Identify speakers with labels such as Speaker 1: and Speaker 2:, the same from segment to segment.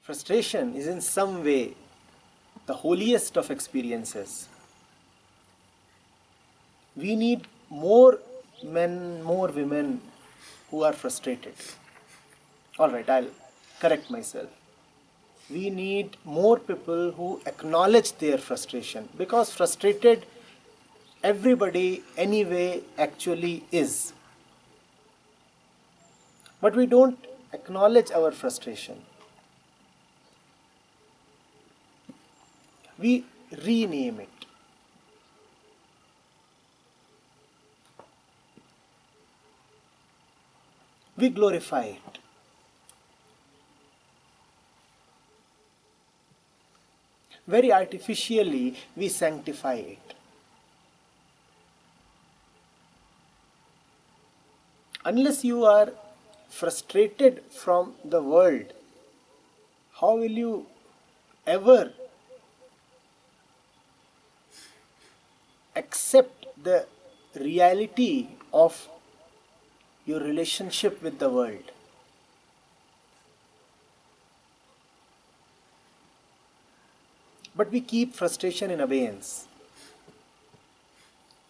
Speaker 1: Frustration is in some way the holiest of experiences. We need more men, more women who are frustrated. Alright, I'll correct myself. We need more people who acknowledge their frustration, because frustrated everybody anyway actually is. But we don't acknowledge our frustration. We rename it. We glorify it. Very artificially, we sanctify it. Unless you are frustrated from the world, how will you ever accept the reality of your relationship with the world? But we keep frustration in abeyance.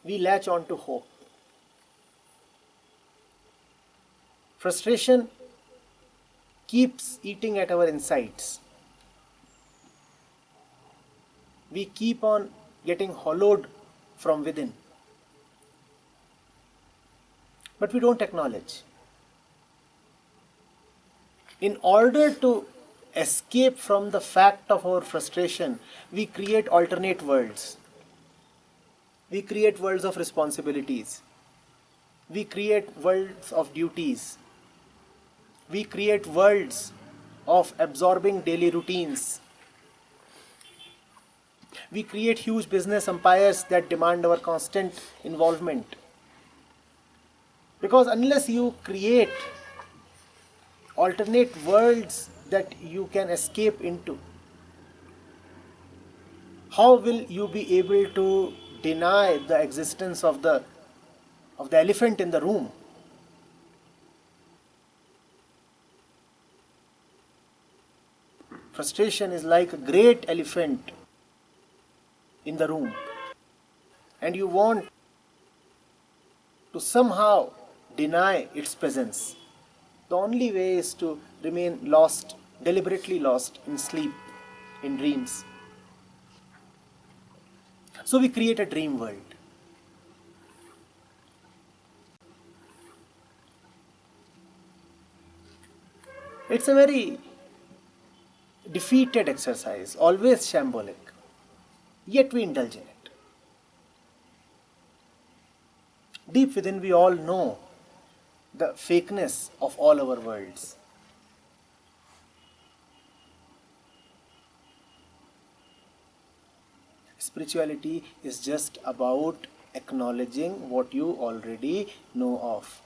Speaker 1: We latch on to hope. Frustration keeps eating at our insides. We keep on getting hollowed from within. But we don't acknowledge. In order to escape from the fact of our frustration, we create alternate worlds. We create worlds of responsibilities. We create worlds of duties. We create worlds of absorbing daily routines. We create huge business empires that demand our constant involvement. Because unless you create alternate worlds that you can escape into, how will you be able to deny the existence of the elephant in the room? Frustration is like a great elephant in the room, and you want to somehow deny its presence. The only way is to remain lost, deliberately lost in sleep, in dreams. So we create a dream world. It's a very defeated exercise, always shambolic, yet we indulge in it. Deep within, we all know the fakeness of all our worlds. Spirituality is just about acknowledging what you already know of.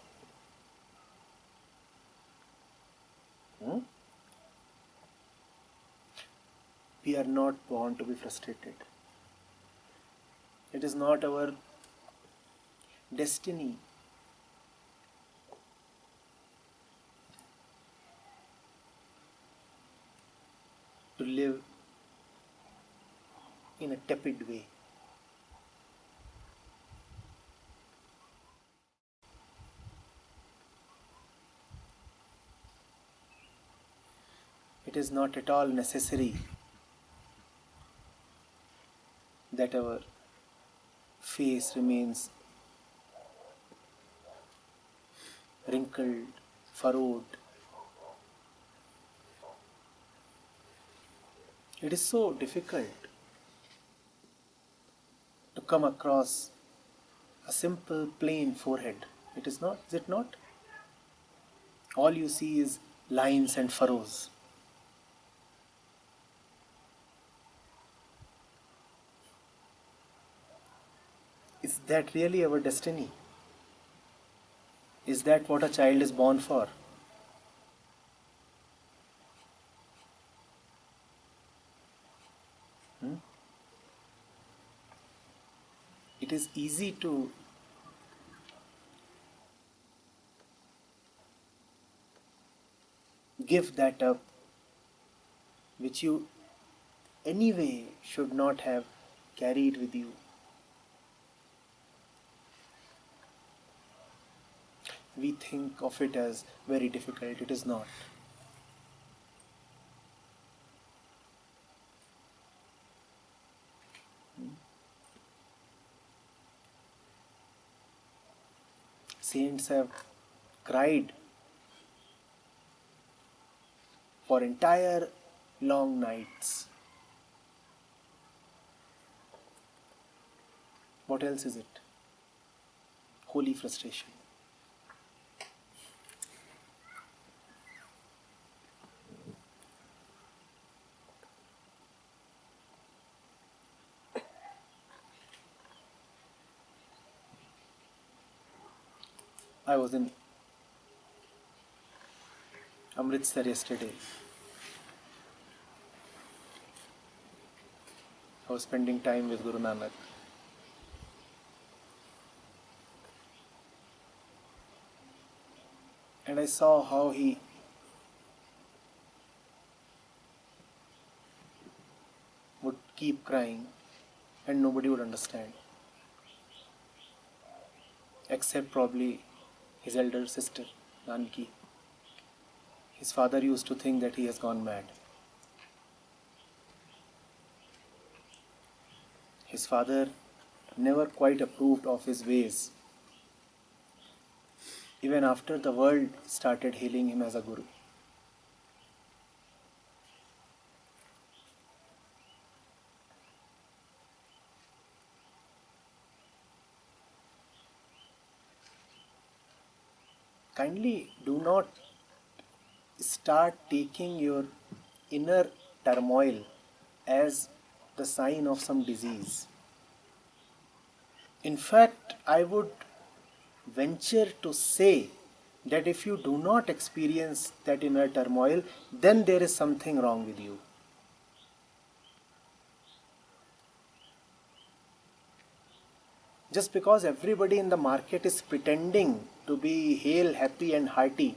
Speaker 1: We are not born to be frustrated. It is not our destiny. To live in a tepid way. It is not at all necessary that our face remains wrinkled, furrowed. It is so difficult to come across a simple plain forehead. It is not, is it not? All you see is lines and furrows. Is that really our destiny? Is that what a child is born for? It is easy to give that up which you anyway should not have carried with you. We think of it as very difficult. It is not. Saints have cried for entire long nights. What else is it? Holy frustration. I was in Amritsar yesterday. I was spending time with Guru Nanak. And I saw how he would keep crying and nobody would understand. Except probably his elder sister, Nanki. His father used to think that he has gone mad. His father never quite approved of his ways, even after the world started hailing him as a guru. Kindly do not start taking your inner turmoil as the sign of some disease. In fact, I would venture to say that if you do not experience that inner turmoil, then there is something wrong with you. Just because everybody in the market is pretending to be hale, happy and hearty,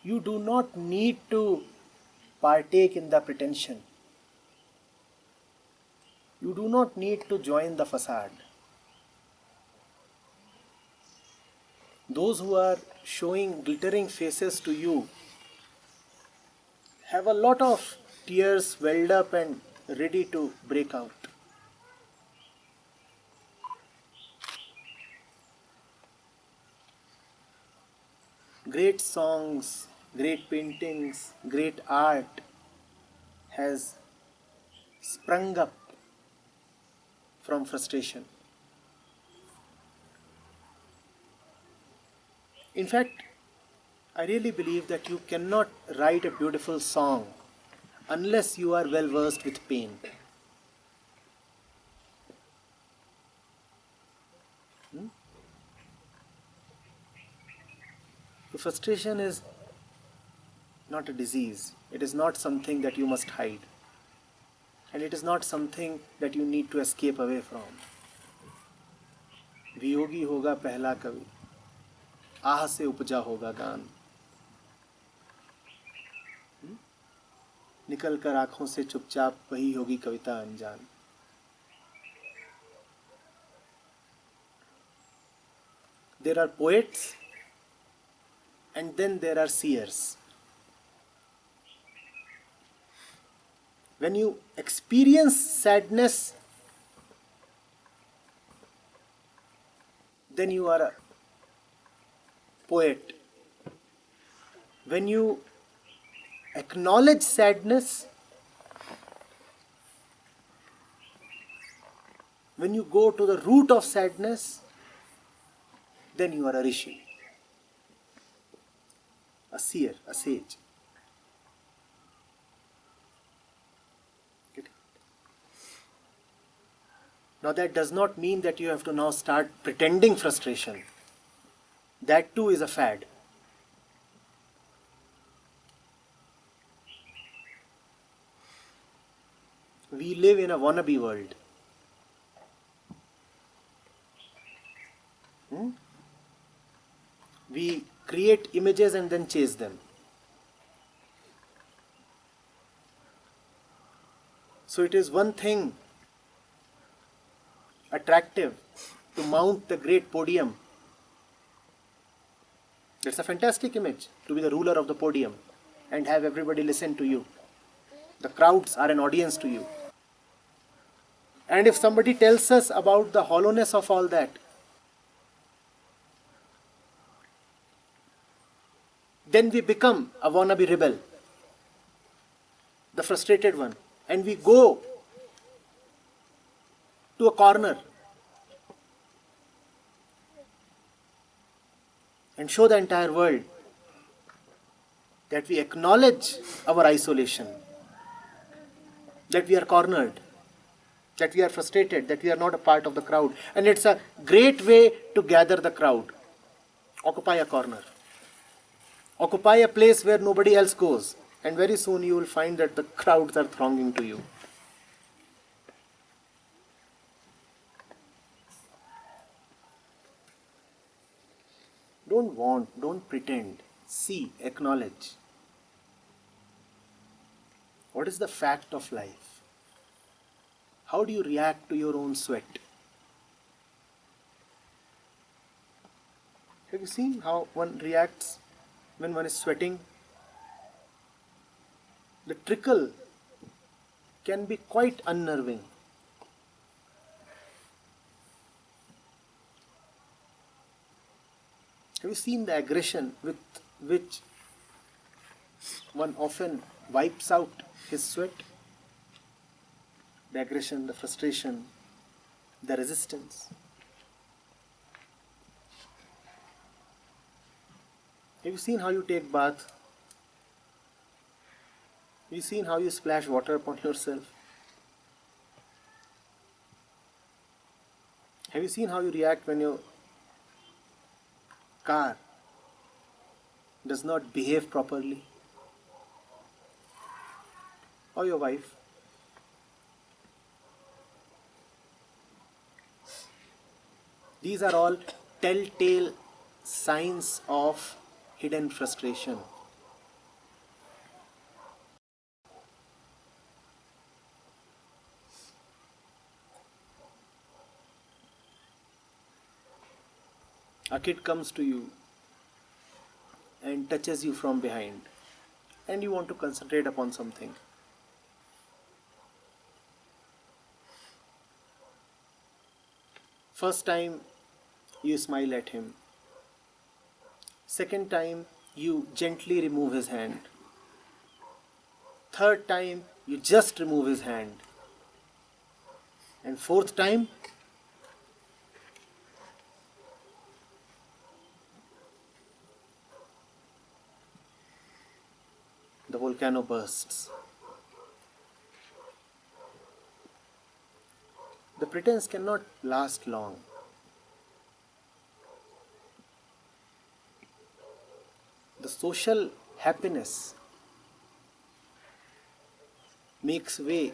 Speaker 1: you do not need to partake in the pretension. You do not need to join the facade. Those who are showing glittering faces to you have a lot of tears welled up and ready to break out. Great songs, great paintings, great art has sprung up from frustration. In fact, I really believe that you cannot write a beautiful song unless you are well versed with pain. The frustration is not a disease. It is not something that you must hide. And it is not something that you need to escape away from. Viyogi होगा पहला कवि, आह से उपजा होगा गान, निकल कर आंखों से चुपचाप वही होगी कविता अनजान. There are poets and then there are seers. When you experience sadness, then you are a poet. When you acknowledge sadness, when you go to the root of sadness, then you are a rishi, a seer, a sage. Now that does not mean that you have to now start pretending frustration. That too is a fad. We live in a wannabe world. We create images and then chase them. So it is one thing attractive to mount the great podium. It's a fantastic image to be the ruler of the podium and have everybody listen to you. The crowds are an audience to you. And if somebody tells us about the hollowness of all that, then we become a wannabe rebel, the frustrated one, and we go to a corner and show the entire world that we acknowledge our isolation, that we are cornered, that we are frustrated, that we are not a part of the crowd. And it's a great way to gather the crowd. Occupy a corner. Occupy a place where nobody else goes. And very soon you will find that the crowds are thronging to you. Don't want, don't pretend. See, acknowledge. What is the fact of life? How do you react to your own sweat? Have you seen how one reacts when one is sweating? The trickle can be quite unnerving. Have you seen the aggression with which one often wipes out his sweat? The aggression, the frustration, the resistance. Have you seen how you take bath? Have you seen how you splash water upon yourself? Have you seen how you react when your car does not behave properly? Or your wife? These are all telltale signs of hidden frustration. A kid comes to you and touches you from behind, and you want to concentrate upon something. First time you smile at him. Second time you gently remove his hand. Third time you just remove his hand. And fourth time the volcano bursts. The pretense cannot last long. The social happiness makes way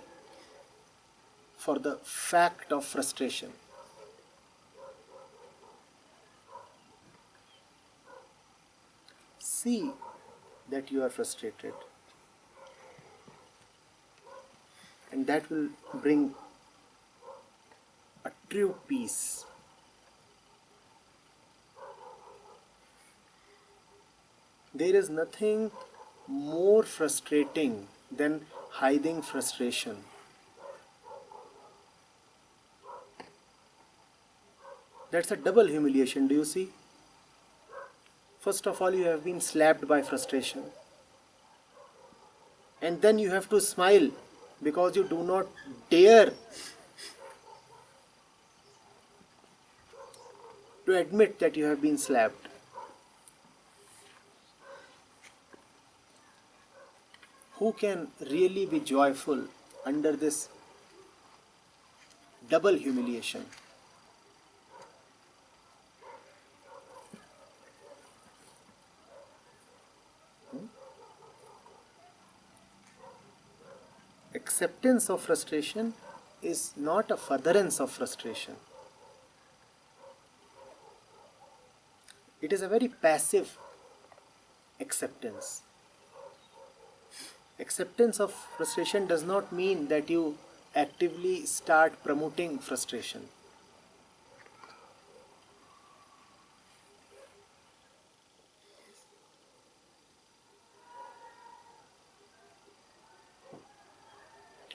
Speaker 1: for the fact of frustration. See that you are frustrated, and that will bring a true peace. There is nothing more frustrating than hiding frustration. That's a double humiliation, do you see? First of all, you have been slapped by frustration. And then you have to smile because you do not dare to admit that you have been slapped. Who can really be joyful under this double humiliation? Acceptance of frustration is not a furtherance of frustration. It is a very passive acceptance. Acceptance of frustration does not mean that you actively start promoting frustration.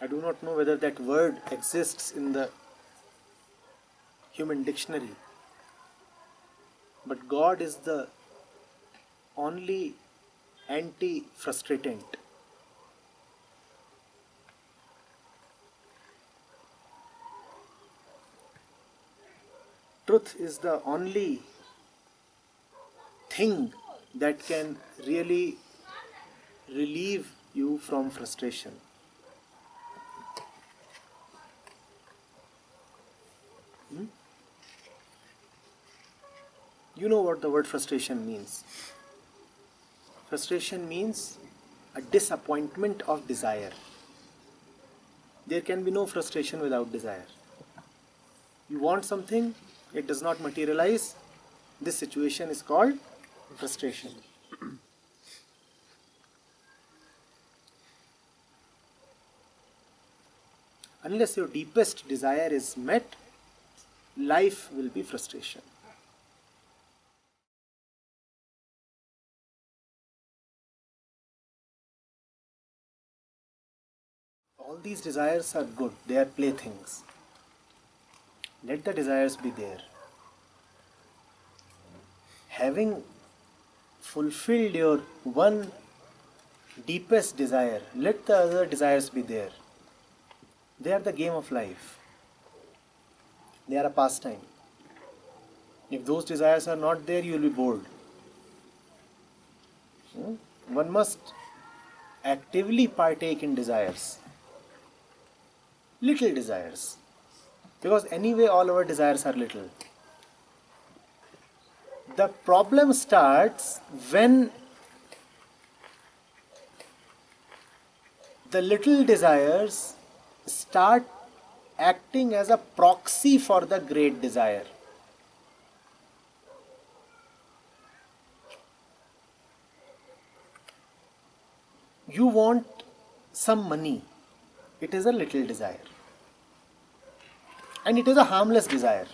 Speaker 1: I do not know whether that word exists in the human dictionary, but God is the only anti-frustratant. Truth is the only thing that can really relieve you from frustration. You know what the word frustration means. Frustration means a disappointment of desire. There can be no frustration without desire. You want something, it does not materialize. This situation is called frustration. Unless your deepest desire is met, life will be frustration. All these desires are good, they are playthings. Let the desires be there. Having fulfilled your one deepest desire, let the other desires be there. They are the game of life. They are a pastime. If those desires are not there, you will be bored. One must actively partake in desires. Little desires. Because anyway, all our desires are little. The problem starts when the little desires start acting as a proxy for the great desire. You want some money. It is a little desire. And it is a harmless desire.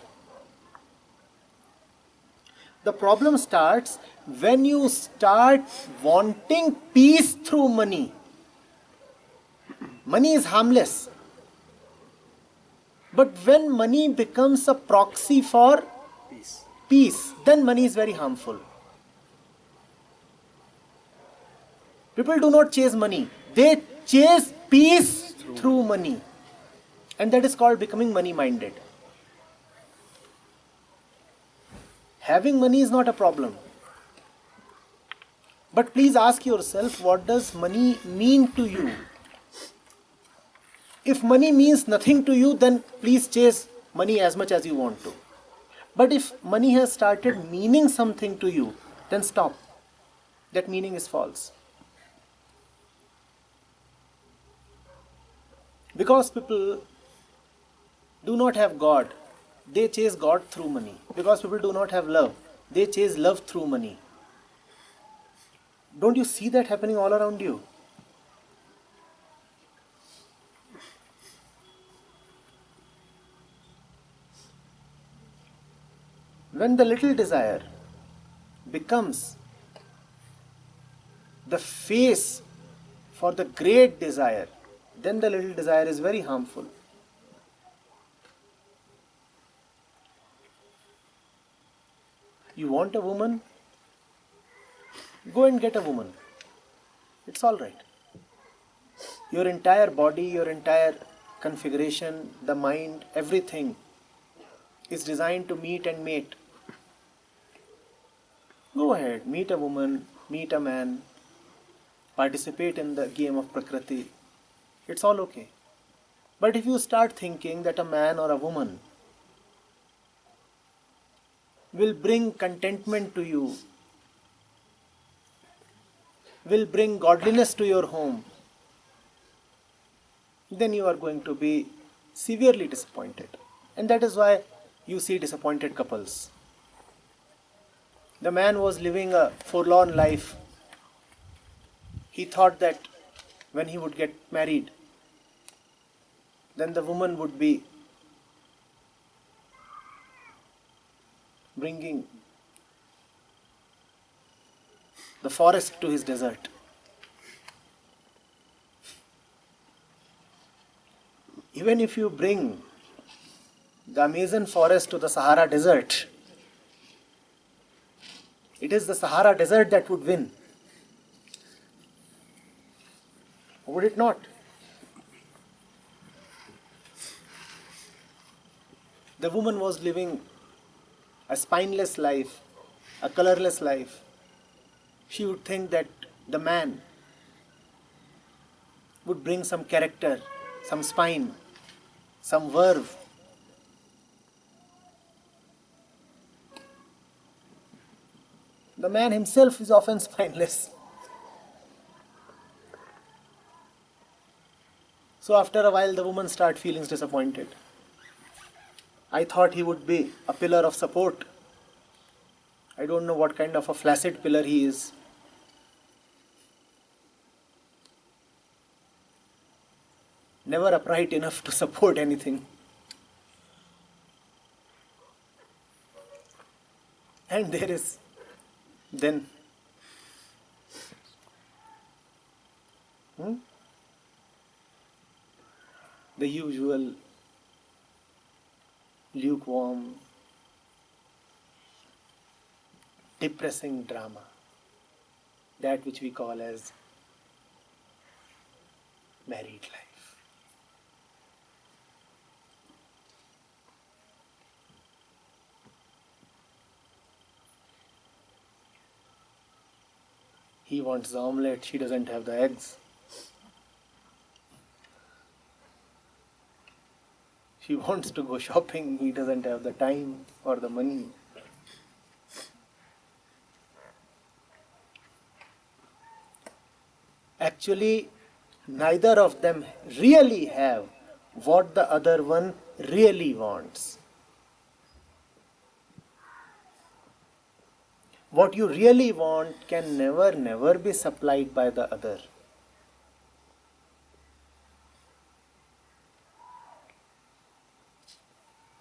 Speaker 1: The problem starts when you start wanting peace through money. Money is harmless. But when money becomes a proxy for peace, then money is very harmful. People do not chase money. They chase peace through money. And that is called becoming money-minded. Having money is not a problem. But please ask yourself, what does money mean to you? If money means nothing to you, then please chase money as much as you want to. But if money has started meaning something to you, then stop. That meaning is false. Because people do not have God, they chase God through money. Because people do not have love, they chase love through money. Don't you see that happening all around you? When the little desire becomes the face for the great desire, then the little desire is very harmful. You want a woman? Go and get a woman. It's all right. Your entire body, your entire configuration, the mind, everything is designed to meet and mate. Go ahead, meet a woman, meet a man, participate in the game of Prakriti. It's all okay. But if you start thinking that a man or a woman will bring contentment to you, will bring godliness to your home, then you are going to be severely disappointed. And that is why you see disappointed couples. The man was living a forlorn life. He thought that when he would get married, then the woman would be bringing the forest to his desert. Even if you bring the Amazon forest to the Sahara desert, it is the Sahara desert that would win. Would it not? The woman was living a spineless life, a colorless life. She would think that the man would bring some character, some spine, some verve. The man himself is often spineless. So after a while the woman starts feeling disappointed. I thought he would be a pillar of support. I don't know what kind of a flaccid pillar he is. Never upright enough to support anything. And there is then the usual lukewarm, depressing drama, that which we call as married life. He wants the omelette, she doesn't have the eggs. She wants to go shopping, he doesn't have the time or the money. Actually, neither of them really have what the other one really wants. What you really want can never be supplied by the other.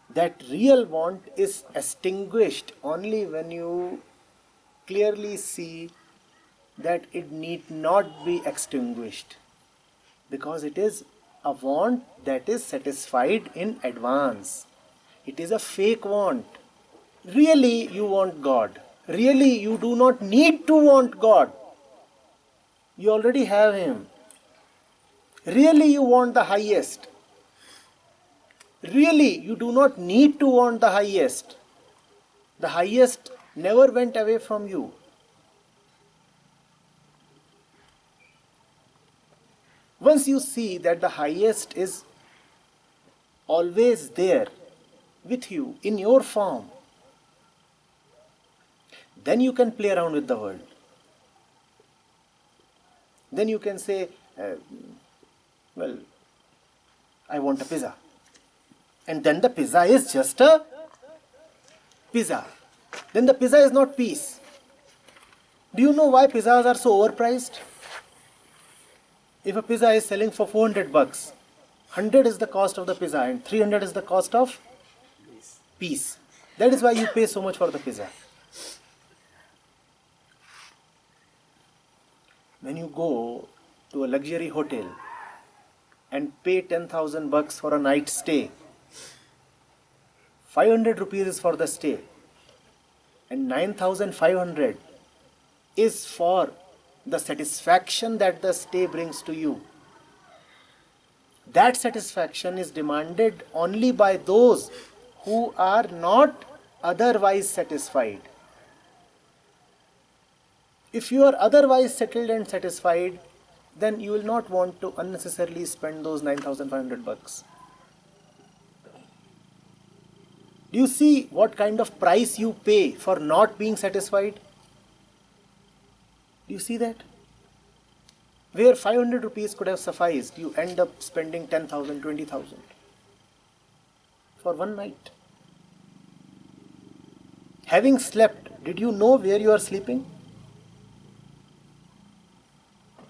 Speaker 1: That real want is extinguished only when you clearly see that it need not be extinguished, because it is a want that is satisfied in advance. It is a fake want. Really you want God. Really you do not need to want God. You already have Him. Really you want the highest. Really you do not need to want the highest. The highest never went away from you. Once you see that the highest is always there with you in your form, then you can play around with the world. Then you can say, well, I want a pizza. And then the pizza is just a pizza. Then the pizza is not peace. Do you know why pizzas are so overpriced? If a pizza is selling for $400, 100 is the cost of the pizza and 300 is the cost of peace. That is why you pay so much for the pizza. When you go to a luxury hotel and pay $10,000 for a night stay, 500 rupees is for the stay and 9,500 is for the satisfaction that the stay brings to you. That satisfaction is demanded only by those who are not otherwise satisfied. If you are otherwise settled and satisfied, then you will not want to unnecessarily spend those 9,500 bucks. Do you see what kind of price you pay for not being satisfied? Do you see that? Where 500 rupees could have sufficed, you end up spending 10,000, 20,000 for one night. Having slept, did you know where you are sleeping?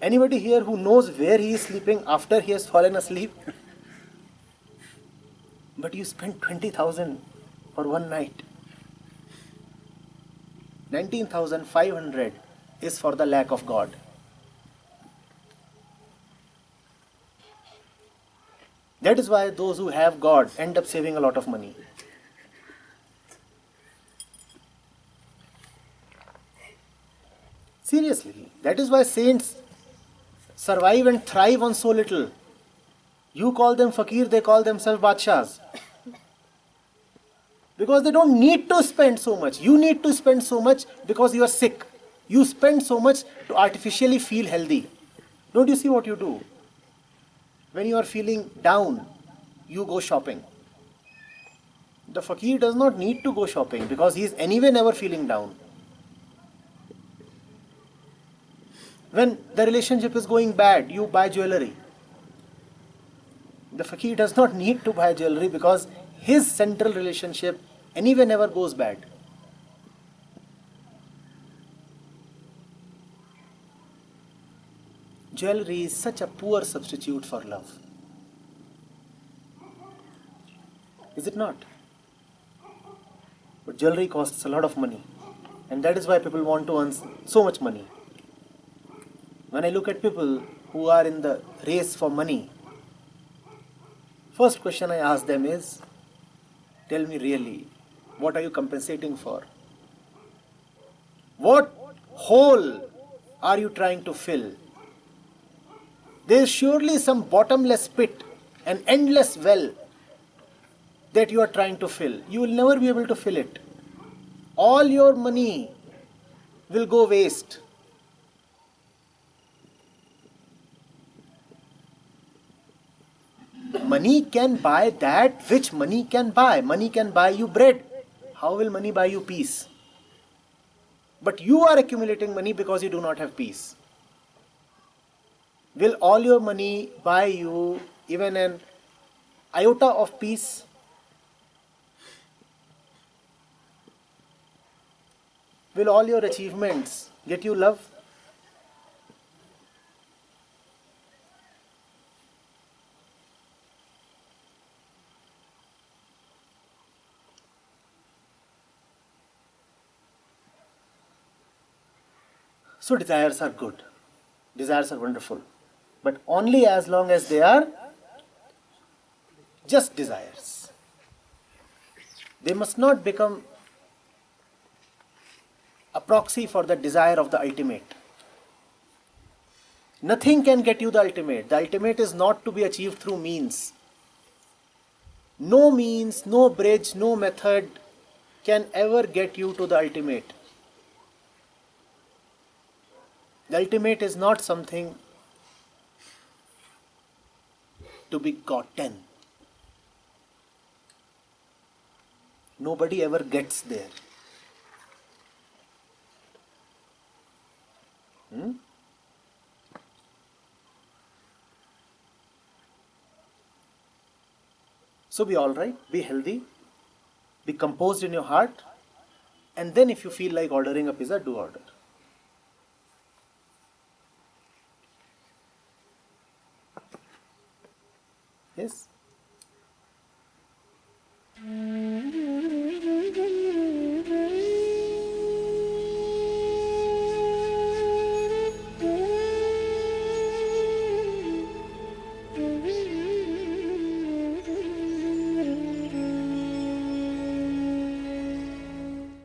Speaker 1: Anybody here who knows where he is sleeping after he has fallen asleep? but you spend 20,000 for one night. 19,500 is for the lack of God. That is why those who have God end up saving a lot of money. Seriously, that is why saints survive and thrive on so little. You call them fakir, they call themselves badshahs. Because they don't need to spend so much. You need to spend so much because you are sick. You spend so much to artificially feel healthy. Don't you see what you do? When you are feeling down, you go shopping. The fakir does not need to go shopping because he is anyway never feeling down. When the relationship is going bad, you buy jewelry. The fakir does not need to buy jewelry because his central relationship anyway never goes bad. Jewelry is such a poor substitute for love. Is it not? But jewelry costs a lot of money. And that is why people want to earn so much money. When I look at people who are in the race for money, first question I ask them is, tell me really, what are you compensating for? What hole are you trying to fill? There is surely some bottomless pit, an endless well that you are trying to fill. You will never be able to fill it. All your money will go waste. Money can buy that which money can buy. Money can buy you bread. How will money buy you peace? But you are accumulating money because you do not have peace. Will all your money buy you even an iota of peace? Will all your achievements get you love? So desires are good. Desires are wonderful. But only as long as they are just desires. They must not become a proxy for the desire of the ultimate. Nothing can get you the ultimate. The ultimate is not to be achieved through means. No means, no bridge, no method can ever get you to the ultimate. The ultimate is not something to be gotten. Nobody ever gets there. So be alright, be healthy, be composed in your heart, and then if you feel like ordering a pizza, do order. Yes?